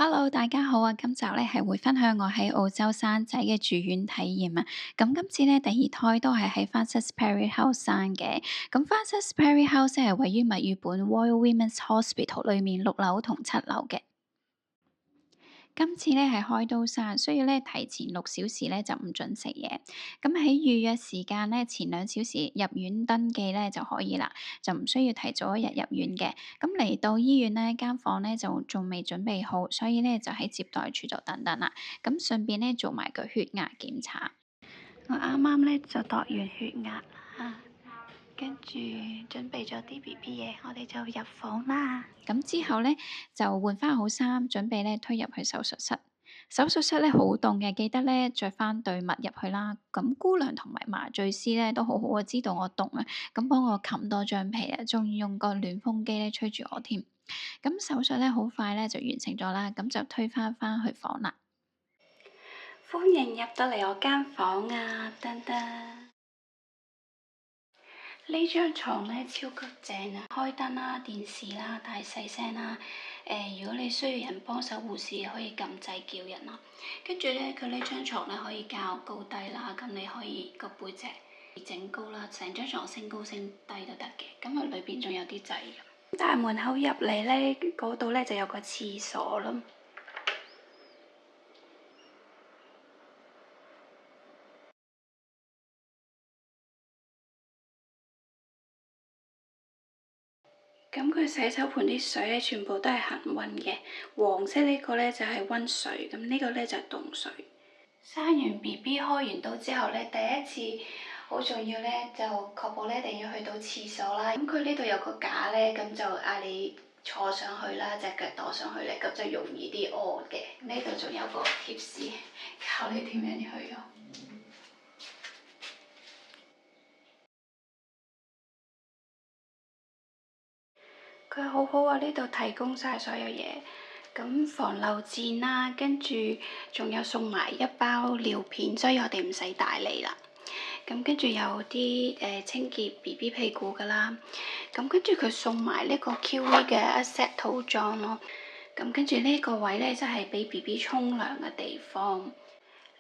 Hello，大家好啊！今集咧係會分享我喺澳洲生仔嘅住院體驗啊。咁今次咧第二胎都係喺 Frances Perry House 生嘅。咁 Frances Perry House 係位於墨爾本 Royal Women's Hospital 裏面6樓同7樓嘅。今次咧係開刀生，需要咧提前6小時咧就唔准食嘢。咁喺預約時間咧前2小時入院登記咧就可以啦，就唔需要提早1日入院嘅。咁嚟到醫院咧間房咧就仲未準備好，所以咧就喺接待處度等等啦。咁順便咧做埋個血壓檢查。我啱啱咧就度完血壓啦。跟住準備咗啲 BB 嘢，我哋就入房啦。咁之後咧就換翻好衫，準備咧推入去手術室。手術室咧好凍嘅，記得咧着翻對襪入去啦。咁姑娘同埋麻醉師咧都好好啊，知道我凍啊，咁幫我冚多張被啊，仲要用個暖風機咧吹住我添。咁手術咧好快咧就完成咗啦，咁就推翻去房啦。歡迎入到嚟我間房啊，噔噔。呢張床咧超級正啊！開燈啦、電視啦、大細聲啦。如果你需要人幫手，護士可以撳掣叫人啦。跟住咧，佢呢張床咧可以校高低啦，咁你可以個背脊整高啦，成張床升高升低都得嘅。咁啊，裏邊仲有啲掣嘅。大門口入嚟咧，嗰度咧就有個廁所咯。咁佢洗手盆啲水咧，全部都係恆溫嘅。黃色呢個咧就係溫水，咁呢個咧就係凍水。生完 BB 開完刀之後咧，第一次好重要咧，就確保咧一定要去到廁所啦。咁佢呢度有個架咧，咁就嗌你坐上去啦，隻腳跺上去咧，咁就容易啲屙嘅。呢度仲有個貼士，教你點樣去咯。佢好好啊！呢度提供晒所有嘢，咁防漏箭啦，跟住仲有送埋一包尿片，所以我哋唔使大嚟啦。咁跟住有啲清潔 BB 屁股噶啦，咁跟住佢送埋呢個 QV 嘅一 set 套裝咯。咁跟住呢個位咧，就係俾 BB 沖涼嘅地方。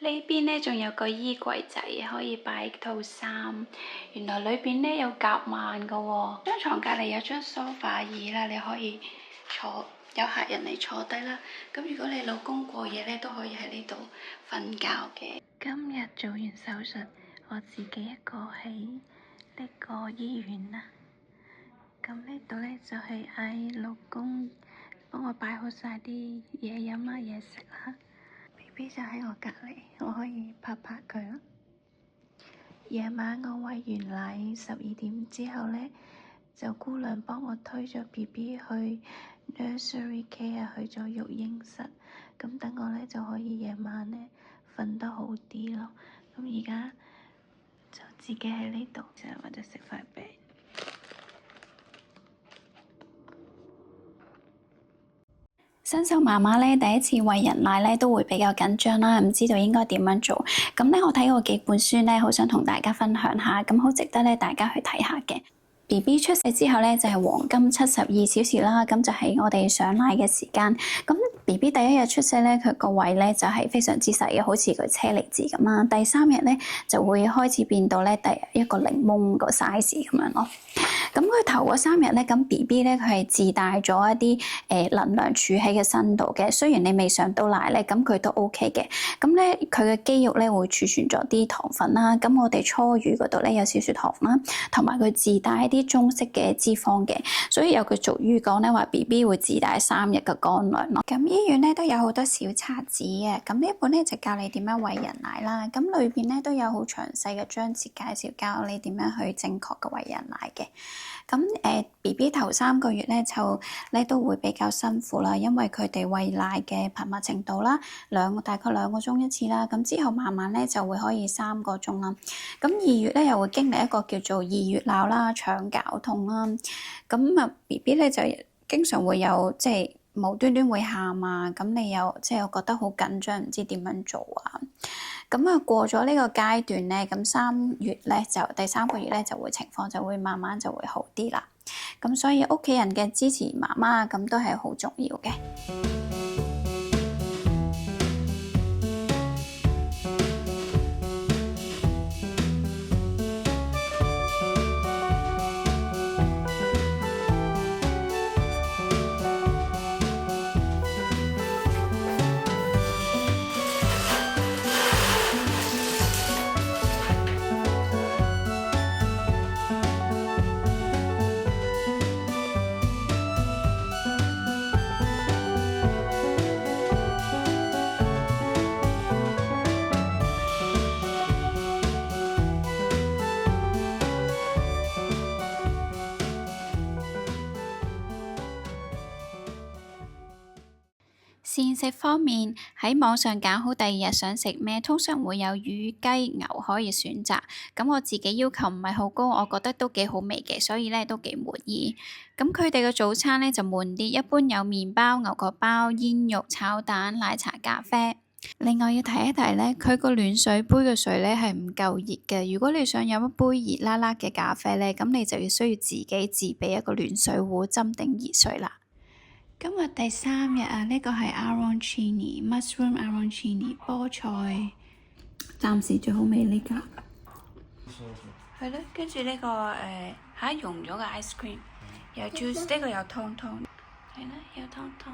呢邊咧仲有個衣櫃仔，可以擺套衫。原來裏邊咧有夾萬噶喎。張床隔離有張梳化椅啦，你可以坐，有客人嚟坐低啦。咁如果你老公過夜咧，都可以喺呢度瞓覺嘅。今日做完手術，我自己一個喺呢個醫院啦。咁呢度咧就係嗌老公幫我擺好晒啲嘢飲啦、嘢食啦。BB 就喺我隔離，我可以拍拍佢啦。夜晚我餵完奶12點之後咧，就姑娘幫我推咗 BB 去 nursery care 去咗育嬰室，咁等我咧就可以夜晚咧瞓得好啲咯。咁而家就自己喺呢度，就或者食塊餅。新手媽媽咧，第一次餵人奶咧，都會比較緊張啦，唔知道應該點樣做。咁咧，我睇過幾本書咧，好想同大家分享下，咁好值得咧大家去睇下嘅。BB 出世之後咧，就係黃金72小時啦，咁就係我哋上奶嘅時間。咁 BB 第一日出世咧，佢個胃咧就係非常之細嘅，好似個車厘子咁啦。第3日咧就會開始變到咧第一個檸檬個 size 咁樣咯。咁佢頭嗰3日咧，咁 BB 咧佢係自帶咗一啲能量儲喺嘅身度嘅。雖然你未上到奶咧，咁佢都 OK 嘅。咁咧佢嘅肌肉咧會儲存咗啲糖分啦。咁我哋初乳嗰度咧有少少糖啦，同埋佢自帶一啲中式嘅脂肪嘅。所以有句俗語講咧話 BB 會自帶3日嘅乾糧咯。咁醫院咧都有好多小冊子嘅。咁呢本咧就教你點樣餵人奶啦。咁裏邊咧都有好詳細嘅章節介紹，教你點樣去正確嘅餵人奶嘅。咁BB 頭3個月咧就咧都會比較辛苦啦，因為佢哋餵奶嘅頻密程度啦，大概2個鐘一次啦。咁之後慢慢咧就會可以3個鐘啦。咁2月咧又會經歷一個叫做2月鬧啦、腸絞痛啦。咁啊 BB 咧就經常會有即係無端端會喊啊，咁你又即係覺得好緊張，唔知點樣做啊。咁啊過咗呢個階段咧，咁3月咧就第3個月咧就會情況就會慢慢就會好啲啦。咁所以屋企人嘅支持媽媽咁都係好重要嘅。膳食方面，喺網上揀好第二日想食咩，通常會有魚、雞、牛可以選擇。咁我自己要求唔係好高，我覺得都幾好味嘅，所以咧都幾滿意。咁佢哋嘅早餐咧就悶啲，一般有麵包、牛角包、煙肉、炒蛋、奶茶、咖啡。另外要提一提咧，佢個暖水杯嘅水咧係唔夠熱嘅。如果你想飲一杯熱辣辣嘅咖啡咧，咁你就要需要自己自備一個暖水壺斟定熱水啦。今日第3日啊，呢個係 arancini mushroom arancini 菠菜，暫時最好味呢個。係咯，跟住呢個溶咗嘅 ice cream，有 juice，呢個有湯湯，係啦，有湯湯。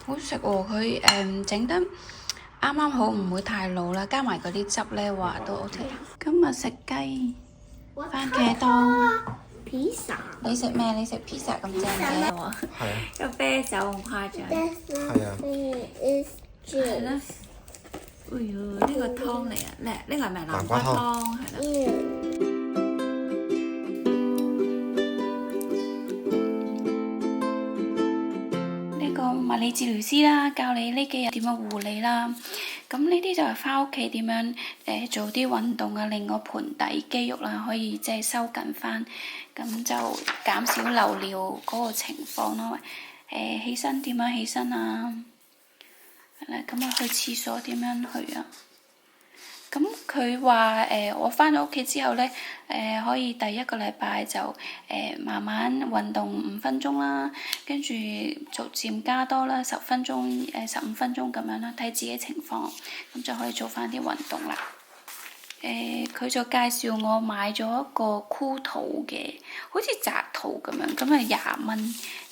好食喎，佢整得啱啱好，唔會太老啦，加埋嗰啲汁咧，話都 OK。今日食雞，番茄湯。pizza， 你食咩？你食 pizza 咁正嘅？係啊。有啤酒咁誇張。係啊。係啦。哎呦，呢個湯嚟啊！呢個係咪南瓜湯？係啦。呢個物理治療師啦，教你呢幾日點樣護理啦。咁呢啲就係返屋企點樣做啲運動啊，令個盆底肌肉啦可以即係收緊返，咁就減少漏尿嗰個情況咯。起身點樣起身啊？係啦，咁啊去廁所點樣去啊？咁佢話我返到屋企之後咧，可以第一個禮拜就慢慢運動5分鐘啦，跟住逐漸加多啦，10分鐘、15分鐘咁樣啦，睇自己情況，咁就可以做返啲運動啦。佢就介紹我買咗一個箍肚嘅，好似紮肚咁樣，咁啊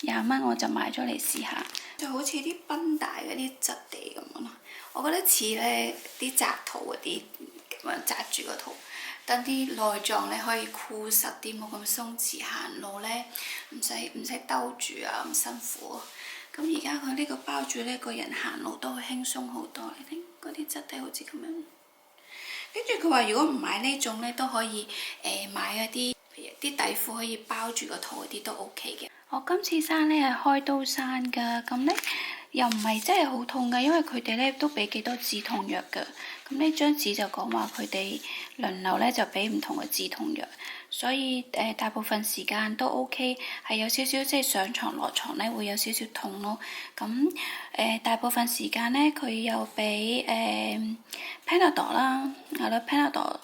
20蚊我就買咗嚟試下，就好似啲繃帶嗰啲質地咁樣咯。我覺得似咧啲紮肚嗰啲咁樣紮住個肚，等啲內臟咧可以箍實啲，冇咁鬆弛，行路咧唔使兜住啊咁辛苦。咁而家佢呢個包住呢個人行路都會輕鬆好多，你睇嗰啲質地好似咁樣。跟住佢話如果唔買呢種咧，都可以買啲底褲可以包住個肚嗰啲都 OK 嘅。我今次生咧係開刀生㗎，咁咧又唔係真係好痛㗎，因為佢哋咧都俾幾多止痛藥㗎。咁呢張紙就講話佢哋輪流咧就俾唔同嘅止痛藥，所以大部分時間都 OK， 係有少少即係上床落床咧會有少少痛咯。咁大部分時間咧佢又俾Panadol 啦，係咯 Panadol，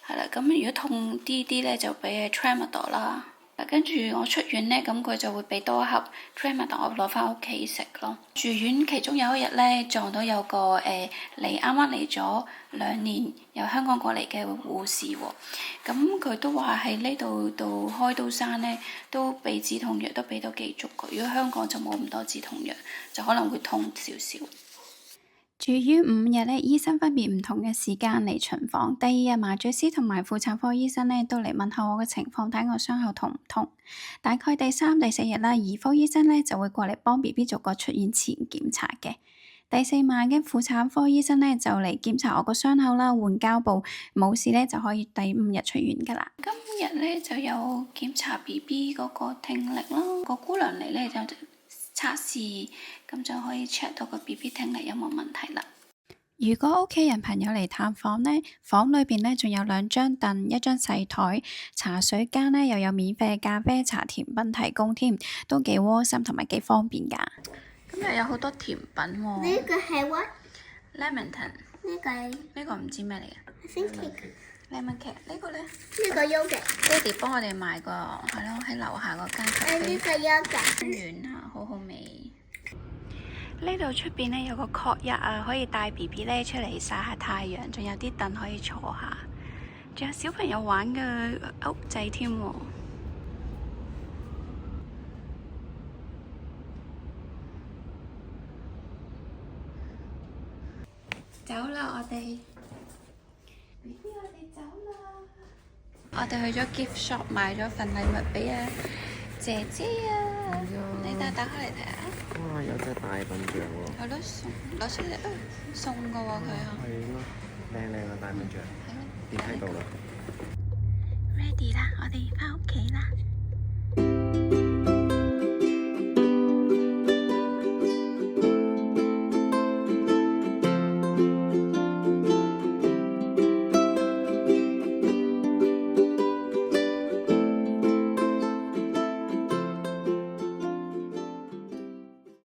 係啦。咁如果痛啲咧就俾Tramadol 啦。跟住我出院咧，咁佢就會俾多一盒 Tramadol 我攞翻屋企食咯。住院其中有一日咧，撞到有個啱啱嚟咗2年由香港過嚟嘅護士喎，咁佢都話喺呢度開刀生咧，都俾止痛藥都俾到幾足嘅。如果香港就冇咁多止痛藥，就可能會痛少少。住院5日咧，醫生分別唔同嘅時間嚟巡房。第2日麻醉師同埋婦產科醫生咧都嚟問候我嘅情況，睇我傷口痛唔痛。大概第3、第4日啦，兒科醫生咧就會過嚟幫 BB 做個出院前檢查嘅。第4晚嘅婦產科醫生咧就嚟檢查我個傷口啦，換膠布，冇事咧就可以第5日出院噶啦。今日咧就有檢查 BB 嗰個聽力啦，個姑娘嚟咧就測試，咁就可以 check 到個 BB 聽力有冇問題啦。如果屋企人朋友嚟探訪呢，房裏邊呢仲有2張凳、1張細台，茶水間呢又有免費嘅咖啡、茶、甜品提供添，都幾窩心同埋幾方便噶。今日有好多甜品喎。呢個係 what？Lemon-ton。呢個唔知咩嚟嘅。Lemon cake。呢個咧？呢個 yogurt。爹哋幫我哋買個，係咯，喺樓下嗰間咖啡。呢個 yogurt。軟啊，好好味。呢度出邊咧有個 courtyard啊，可以帶 BB 咧出嚟曬下太陽，仲有啲凳可以坐下，仲有小朋友玩嘅屋仔添喎。走啦，我哋 BB， 我哋走啦。我哋去咗 gift shop 買咗份禮物俾姐姐啊，你打開嚟睇下。哇！有隻大笨象喎。係咯，攞出嚟送㗎喎佢啊。係咯，靚嘅大笨象。係咯。點睇到啦？Ready 啦，我哋返屋企啦。